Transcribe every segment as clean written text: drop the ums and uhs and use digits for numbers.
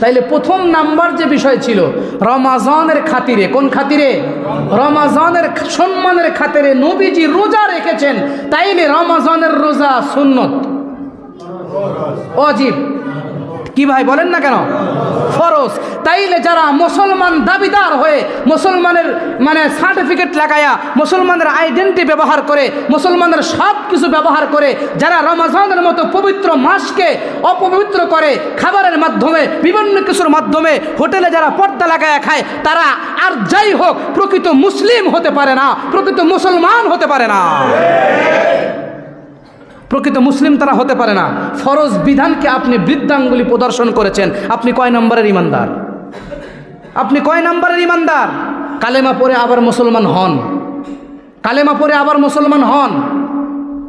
তাইলে প্রথম নাম্বার যে বিষয় ছিল রমাজানের খাতিরে, কোন খাতিরে? রমাজানের সম্মানের খাতিরে নবীজি রোজা রেখেছেন। তাইলে রমাজানের রোজা সুন্নত, ওয়াজিব, কি ভাই বলেন না কেন? ফরজ। তাইলে যারা মুসলমান দাবিদার হয়ে মুসলমানের সার্টিফিকেট লাগায়া মুসলমানের আইডেন্টি ব্যবহার করে মুসলমানের সব কিছু ব্যবহার করে যারা রমজানের মতো পবিত্র মাসকে অপবিত্র করে খাবারের মাধ্যমে বিভিন্ন কিছুর মাধ্যমে হোটেলে যারা পর্দা লাগায়া খায়, তারা আর যাই হোক প্রকৃত মুসলিম হতে পারে না, প্রকৃত মুসলমান হতে পারে না, প্রকৃত মুসলিম তারা হতে পারে না। ফরজ বিধানকে আপনি বৃদ্ধাঙ্গুলি প্রদর্শন করেছেন। আপনি কয় নম্বরের ইমানদার? আপনি কয় নম্বরের ইমানদার? কালেমা পড়ে আবার মুসলমান হন, কালেমা পড়ে আবার মুসলমান হন।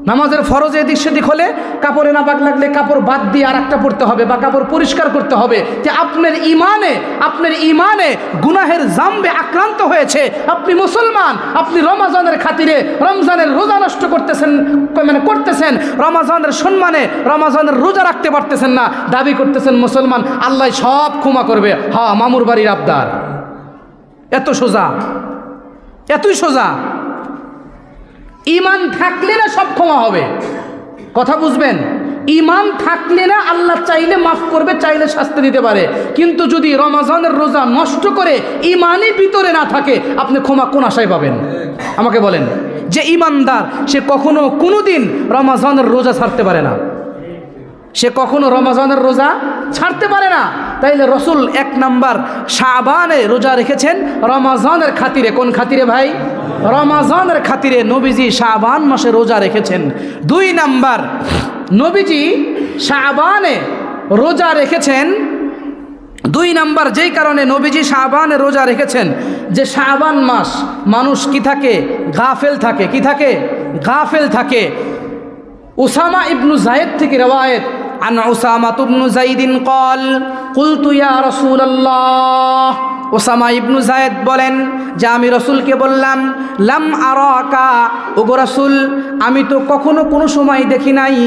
নামাজের ফরজ এদিক সেদিক হলে কাপড়ে না পাক লাগলে কাপড় বাদ দিয়ে আর একটা পড়তে হবে বা কাপড় পরিষ্কার করতে হবে। যে আপনার ইমানে গুনাহের জাম্বে আক্রান্ত হয়েছে, আপনি মুসলমান, আপনি রমজানের খাতিরে রমজানের রোজা নষ্ট করতেছেন, করতেছেন রমজানের সম্মানে রমজানের রোজা রাখতে পারতেছেন না, দাবি করতেছেন মুসলমান, আল্লাহ সব ক্ষমা করবে। হ্যাঁ, মামুর বাড়ির আবদার। এত সোজা, এতই সোজা। ইমান থাকলে না সব ক্ষমা হবে, কথা বুঝবেন। ইমান থাকলে না আল্লাহ চাইলে মাফ করবে, চাইলে শাস্তি দিতে পারে। কিন্তু যদি রমজানের রোজা নষ্ট করে ইমানই ভিতরে না থাকে, আপনি ক্ষমা কোন আশায় পাবেন? আমাকে বলেন। যে ইমানদার সে কখনো কোনোদিন রমজানের রোজা ছাড়তে পারে না, সে কখনো রমজানের রোজা ছাড়তে পারে না। তাইলে রসুল 1 নাম্বার শাবানে রোজা রেখেছেন রমজানের খাতিরে। কোন খাতিরে ভাই? রমজানের খাতিরে নবীজি শাবান মাসে রোজা রেখেছেন। 2 নাম্বার, নবীজি শাবানে রোজা রেখেছেন। 2 নাম্বার যেই কারণে নবীজি শাবানে রোজা রেখেছেন, যে শাবান মাস মানুষ কি থাকে? গাফেল থাকে। কি থাকে? গাফেল থাকে। উসামা ইবনু যায়েদ থেকে রওয়ায়েত, আন উসামা ইবনু যায়েদিন قال قلت يا رسول الله, ওসামা ইবনু যায়েদ বলেন যে আমি রসুলকে বললাম, লাম আরাকা, ওগো রাসূল আমি তো কখনো কোনো সময় দেখি নাই,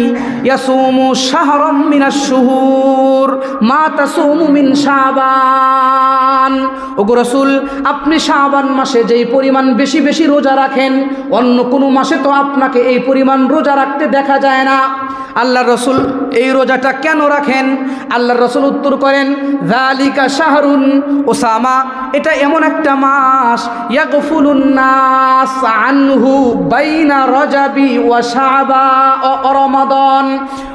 ইয়াসুমু শাহরাম মিনাশ শুহুর মা তাসুমু মিন শাবান, ওগো রাসূল আপনি শাবান মাসে যেই পরিমাণ বেশি বেশি রোজা রাখেন, অন্য কোনো মাসে তো আপনাকে এই পরিমাণ রোজা রাখতে দেখা যায় না। আল্লাহর রাসূল এই রোজাটা কেন রাখেন? আল্লাহর রাসূল উত্তর করেন, যালিকা শাহরুন, ওসামা এটা এমন একটা মাস, ইয়াগফুলুন নাস আনহু বাইনা রজাবি ওয়া শাবান ও রমাদান।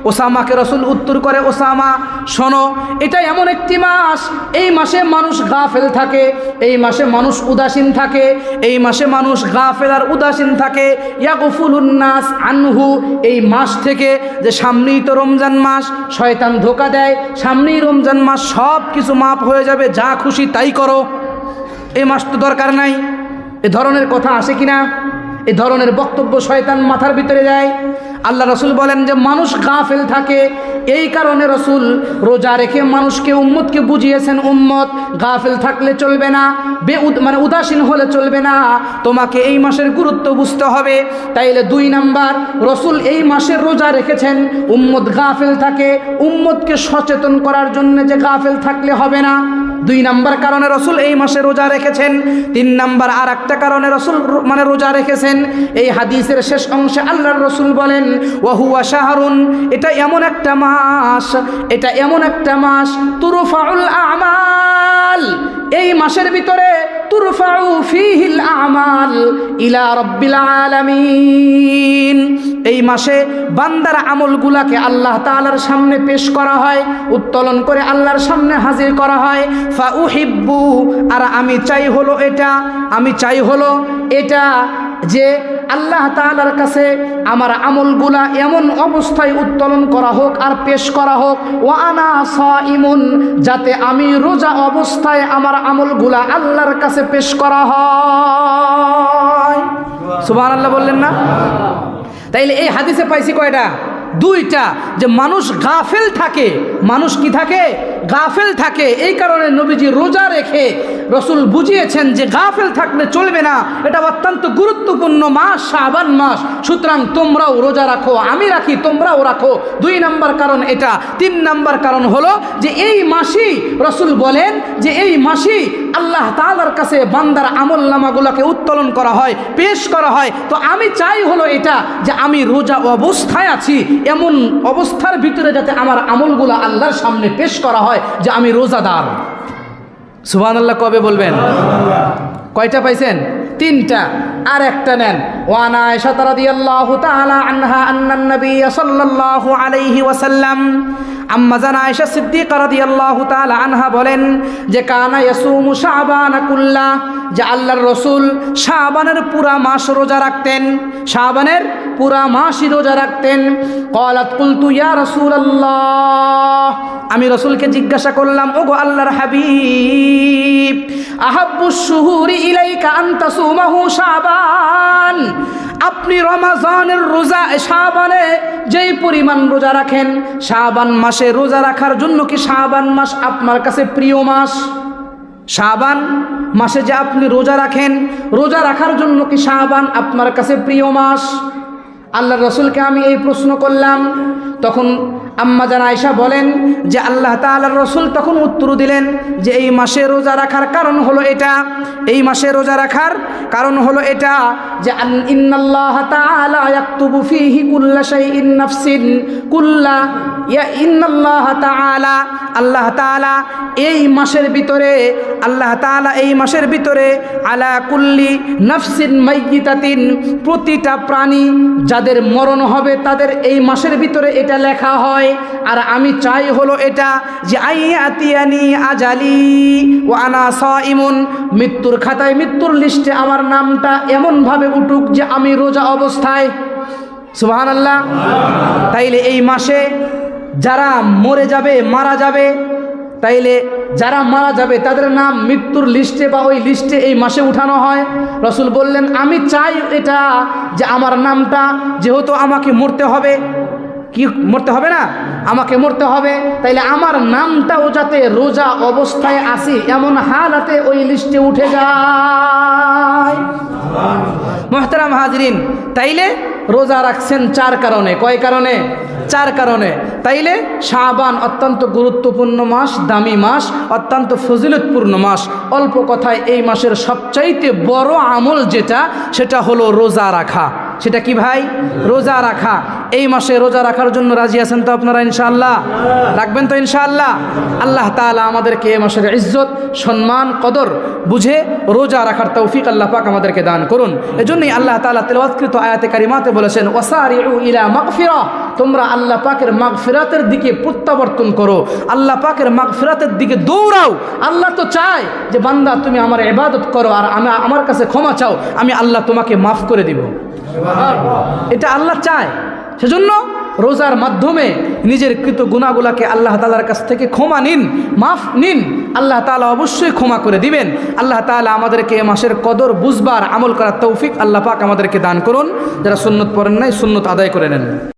ওসামাকে রাসূল উত্তর করে, ওসামা শোনো, এটা এমন একটি মাস, এই মাসে মানুষ গাফেল থাকে, এই মাসে মানুষ উদাসীন থাকে, এই মাসে মানুষ গাফেল আর উদাসীন থাকে। ইয়াগফুলুন নাস আনহু, এই মাস থেকে, যে সামনেই তো রমজান মাস, শয়তান ধোকা দেয়, সামনেই রমজান মাস, সব কিছু মাপ হয়ে যাবে, যা খুশি তাই করো, এই মাস তো দরকার নাই। এ ধরনের কথা আসে কিনা? এ ধরনের বক্তব্য শয়তান মাথার ভিতরে যায়। আল্লাহ রসুল বলেন যে মানুষ গাফেল থাকে, এই কারণে রসুল রোজা রেখে মানুষকে, উম্মতকে বুঝিয়েছেন, উম্মত গাফেল থাকলে চলবে না, উদাসীন হলে চলবে না, তোমাকে এই মাসের গুরুত্ব বুঝতে হবে। তাইলে 2 নাম্বার, রসুল এই মাসের রোজা রেখেছেন, উম্মত গাফেল থাকে, উম্মতকে সচেতন করার জন্য যে গাফেল থাকলে হবে না। 2 নাম্বার কারণে রসুল এই মাসে রোজা রেখেছেন। 3 নাম্বার আর একটা কারণে রসুল রোজা রেখেছেন। এই হাদিসের শেষ অংশে আল্লাহর রসুল বলেন, ওয়াহুয়া শাহরুন, এটা এমন একটা মাস, এটা এমন একটা মাস, তুরফাউল আমাল, এই মাসের ভিতরে তুরফাউ ফিহিল আমাল ইলা রাব্বিল আলামিন, এই মাসে বান্দার আমলগুলাকে আল্লাহ তাআলার সামনে পেশ করা হয়, উত্তোলন করে আল্লাহর সামনে হাজির করা হয়। ফা উহিব্বু, আর আমি চাই হলো এটা, আমি চাই হলো এটা যে আল্লাহ তাআলার কাছে আমার আমলগুলা এমন অবস্থায় উত্তোলন করা হোক আর পেশ করা হোক, ওয়া আনা সাইমুন, যাতে আমি রোজা অবস্থায় আমার আমলগুলা আল্লাহর কাছে পেশ করা হয়। সুবহানাল্লাহ বললেন না? তাইলে এই হাদিসে পাইছি কয়টা? 2টা, যে মানুষ গাফেল থাকে, মানুষ কি থাকে? গাফেল থাকে, এই কারণে নবীজি রোজা রেখে রসুল বুঝিয়েছেন যে গাফেল থাকলে চলবে না, এটা অত্যন্ত গুরুত্বপূর্ণ মাস শাবান মাস, সুতরাং তোমরাও রোজা রাখো, আমি রাখি তোমরাও রাখো। 2 নম্বর কারণ এটা। 3 নম্বর কারণ হলো যে এই মাসেই রসুল বলেন যে এই মাসেই আল্লাহ তাআলার কাছে বান্দার আমল নামাগুলোকে উত্তোলন করা হয়, পেশ করা হয়। তো আমি চাই হলো এটা যে আমি রোজা অবস্থায় আছি, এমন অবস্থার ভিতরে যাতে আমার আমলগুলো আল্লাহর সামনে পেশ করা হয় যে আমি রোজাদার। সুবহানাল্লাহ কবে বলবেন? কয়টা পাইছেন? 3টা। আর একটা নেন। ওয়ান আয়েশা রাদিয়াল্লাহু তাআলা আনহা আন্নান নবী সাল্লাল্লাহু আলাইহি ওয়াসাল্লাম, আম্মা জান আয়েশা সিদ্দিকা রাদিয়াল্লাহু তাআলা আনহা বলেন যে কানা ইয়াসুমু শাবান কুল্লা, যে আল্লাহর রাসূল শাবানের পুরা মাস রোজা রাখতেন, শাবানের পুরা মাসই রোজা রাখতেন। ক্বালাত কুলতু ইয়া রাসূলুল্লাহ, আমি রাসূলকে জিজ্ঞাসা করলাম, ওগো আল্লাহর হাবিব, আহাব্বুশ শুহুরি ইলাইকা আন তাসুমাহু শাবান, আপনি রমাজানের রোজা শাবানে যেই পরিমাণ রোজা রাখেন, শাবান মাসে রোজা রাখার জন্য কি শাবান মাস আপনার কাছে প্রিয় মাস? শাবান মাসে যে আপনি রোজা রাখেন, রোজা রাখার জন্য কি শাবান আপনার কাছে প্রিয় মাস? আল্লাহ রসুলকে আমি এই প্রশ্ন করলাম। তখন আম্মা জান আয়েশা বলেন যে আল্লাহ তাআলার রসুল তখন উত্তর দিলেন যে এই মাসে রোজা রাখার কারণ হলো এটা, এই মাসে রোজা রাখার কারণ হলো এটা যে ইন্নাল্লাহ তাআলা ইয়াকতুবু ফীহি কুল্লা শাইইন নাফসিন কুল্লা, ইন্নাল্লাহ তাআলা, আল্লাহ তাআলা এই মাসের ভিতরে, আল্লাহ তাআলা এই মাসের ভিতরে আলা কুল্লি নাফসিন মাইয়িতাতিন, প্রতিটা প্রাণী যাদের মরণ হবে তাদের এই মাসের ভিতরে এটা লেখা হয়। আর আমি চাই হলো এটা যে আইয়াতিয়ানি আজালি ওয়া আনা সাইমুন, মৃত্যুর খাতায় মৃত্যুর লিস্টে আমার নামটা এমনভাবে উঠুক যে আমি রোজা অবস্থায়। সুবহানাল্লাহ। তাইলে এই মাসে যারা মরে যাবে, মারা যাবে, তাইলে যারা মারা যাবে তাদের নাম মৃত্যুর লিস্টে বা ওই লিস্টে এই মাসে উঠানো হয়। রসুল বললেন আমি চাই এটা যে আমার নামটা, যেহেতু আমাকে মরতে হবে, কি মরতে হবে না, আমাকে মরতে হবে, তাইলে আমার নামটাও যাতে রোজা অবস্থায় আসি এমন হালাতে ওই লিস্টে উঠে যায়। মুহতারাম হাজরিন, তাইলে রোজা রাখছেন 4 কারণে। কয় কারণে? 4 কারণে। তাইলে শাবান অত্যন্ত গুরুত্বপূর্ণ মাস, দামি মাস, অত্যন্ত ফজিলতপূর্ণ মাস। অল্প কথায় এই মাসের সবচাইতে বড় আমল যেটা, সেটা হলো রোজা রাখা। সেটা কি ভাই? রোজা রাখা। এই মাসে রোজা রাখার জন্য রাজি আছেন তো আপনারা? ইনশাআল্লাহ রাখবেন তো ইনশাআল্লাহ? আল্লাহ তাআলা আমাদেরকে এই মাসের ইজ্জত, সম্মান, কদর বুঝে রোজা রাখার তৌফিক আল্লাহ পাক আমাদেরকে দান করুন। এজন্যই আল্লাহ তাআলা তেলাওয়াতকৃত আয়াতে কারিমাতে বলেছেন ওয়াসারিউ ইলা মাগফিরাহ, তোমরা আল্লাহ পাকের মাগফিরাতের দিকে প্রত্যাবর্তন করো, আল্লাহ পাকের মাগফিরাতের দিকে দৌড়াও। আল্লাহ তো চায় যে বান্দা তুমি আমার ইবাদত করো আর আমার কাছে ক্ষমা চাও, আমি আল্লাহ তোমাকে মাফ করে দিব। এটা আল্লাহ চায়। সেজন্য রোজার মাধ্যমে নিজের কৃত গুনাহগুলোকে আল্লাহ তাআলার কাছ থেকে ক্ষমা নিন, মাফ নিন, আল্লাহ তাআলা অবশ্যই ক্ষমা করে দিবেন। আল্লাহ তাআলা আমাদেরকে এ মাসের কদর বুঝবার, আমল করার তৌফিক আল্লাহ পাক আমাদেরকে দান করুন। যারা সুন্নত পড়েন নাই সুন্নত আদায় করে নেন।